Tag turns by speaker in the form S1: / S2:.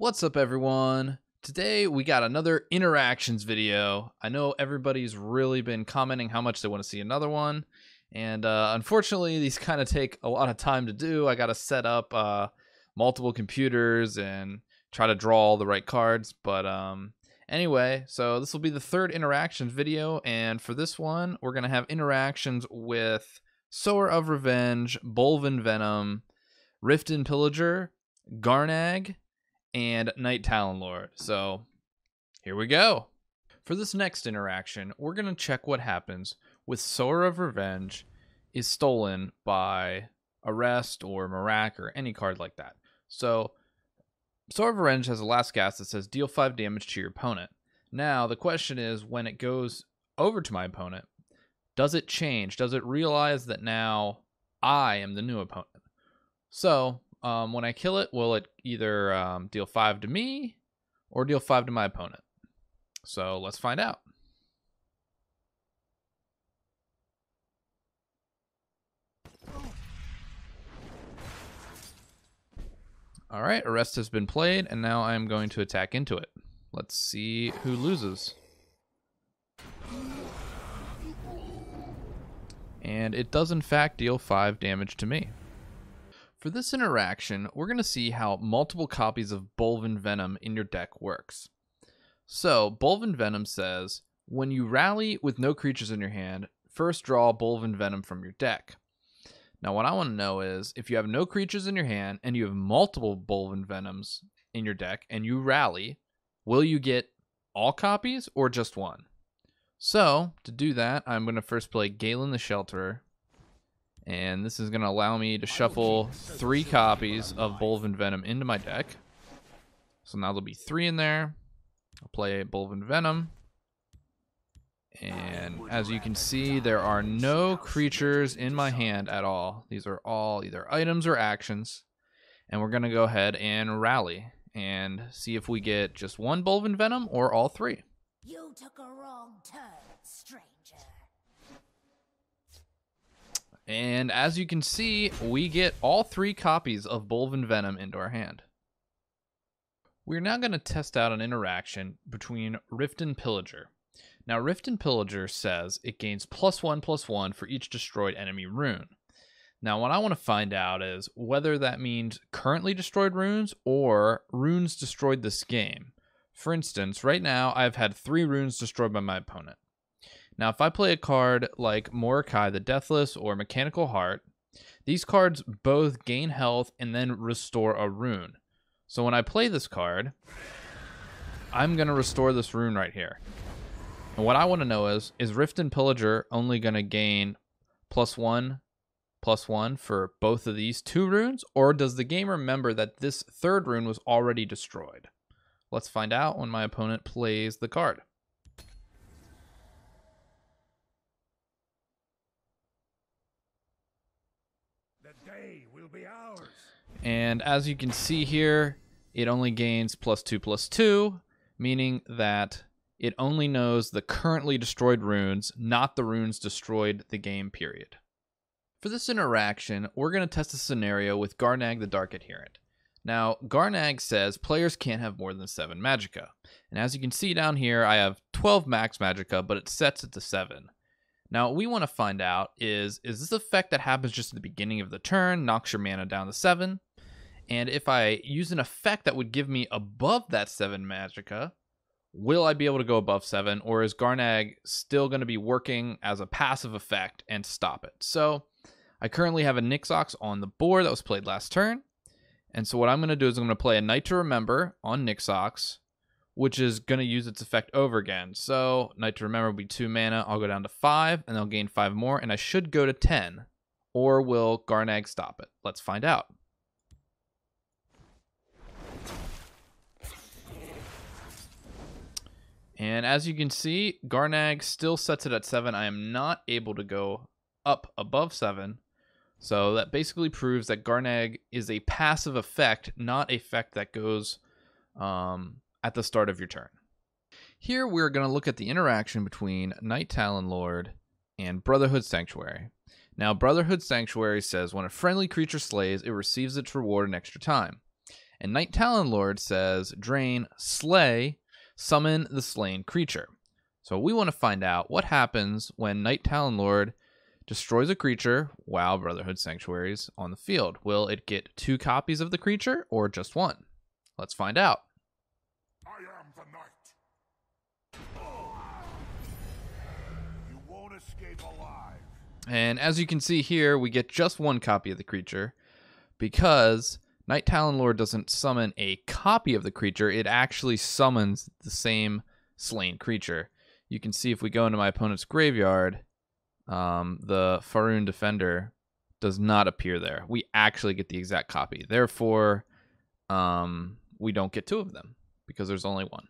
S1: What's up, everyone? Today we got another interactions video. I know everybody's really been commenting how much they want to see another one, and unfortunately these kind of take a lot of time to do. I got to set up multiple computers and try to draw all the right cards, but anyway, so this will be the third interactions video, and for this one we're going to have interactions with Sower of Revenge, Bolvin Venom, Riften Pillager, Garnag, and Night Talonlord. So here we go. For this next interaction, we're going to check what happens with Sower of Revenge is stolen by Arrest or Marak or any card like that. So Sower of Revenge has a last cast that says deal 5 damage to your opponent. Now the question is, when it goes over to my opponent, does it change? Does it realize that now I am the new opponent? So when I kill it, will it either deal 5 to me or deal 5 to my opponent? So let's find out. All right, Arrest has been played, and now I'm going to attack into it. Let's see who loses. And it does in fact deal 5 damage to me. For this interaction, we're going to see how multiple copies of Bolvin Venom in your deck works. So, Bolvin Venom says, when you rally with no creatures in your hand, first draw Bolvin Venom from your deck. Now, what I want to know is, if you have no creatures in your hand and you have multiple Bolvin Venoms in your deck and you rally, will you get all copies or just one? So, to do that, I'm going to first play Galen the Shelterer. And this is going to allow me to shuffle 3 copies of Bolvin Venom into my deck. So now there'll be 3 in there. I'll play Bolvin Venom. And as you can see, there are no creatures in my hand at all. These are all either items or actions. And we're going to go ahead and rally and see if we get just 1 Bolvin Venom or all 3.
S2: You took a wrong turn, stranger.
S1: And as you can see, we get all 3 copies of Bolvin Venom into our hand. We're now going to test out an interaction between Riften Pillager. Now, Riften Pillager says it gains +1/+1 for each destroyed enemy rune. Now, what I want to find out is whether that means currently destroyed runes or runes destroyed this game. For instance, right now, I've had 3 runes destroyed by my opponent. Now, if I play a card like Mordecai the Deathless or Mechanical Heart, these cards both gain health and then restore a rune. So when I play this card, I'm going to restore this rune right here. And what I want to know is Riften Pillager only going to gain +1/+1 for both of these 2 runes, or does the game remember that this 3rd rune was already destroyed? Let's find out when my opponent plays the card.
S3: Day will be ours.
S1: And as you can see here, it only gains +2/+2, meaning that it only knows the currently destroyed runes, not the runes destroyed the game period. For this interaction, we're going to test a scenario with Garnag the Dark Adherent. Now, Garnag says players can't have more than 7 Magicka. And as you can see down here, I have 12 max Magicka, but it sets it to 7. Now, what we want to find out is this effect that happens just at the beginning of the turn, knocks your mana down to 7? And if I use an effect that would give me above that 7 Magicka, will I be able to go above 7? Or is Garnag still going to be working as a passive effect and stop it? So, I currently have a Nixox on the board that was played last turn. And so what I'm going to do is I'm going to play a Night to Remember on Nixox, which is going to use its effect over again. So, Night to Remember will be 2 mana. I'll go down to 5, and I'll gain 5 more, and I should go to 10. Or will Garnag stop it? Let's find out. And as you can see, Garnag still sets it at 7. I am not able to go up above 7. So that basically proves that Garnag is a passive effect, not a effect that goes at the start of your turn. Here we're going to look at the interaction between Night Talonlord and Brotherhood Sanctuary. Now, Brotherhood Sanctuary says when a friendly creature slays, it receives its reward an extra time. And Night Talon Lord says, drain, slay, summon the slain creature. So we want to find out what happens when Night Talon Lord destroys a creature while Brotherhood Sanctuary's on the field. Will it get 2 copies of the creature or just 1? Let's find out.
S3: I am the night. You won't escape alive.
S1: And as you can see here, we get just 1 copy of the creature because Night Talon Lord doesn't summon a copy of the creature. It actually summons the same slain creature. You can see if we go into my opponent's graveyard, the Faroon Defender does not appear there. We actually get the exact copy. Therefore, we don't get 2 of them because there's only 1.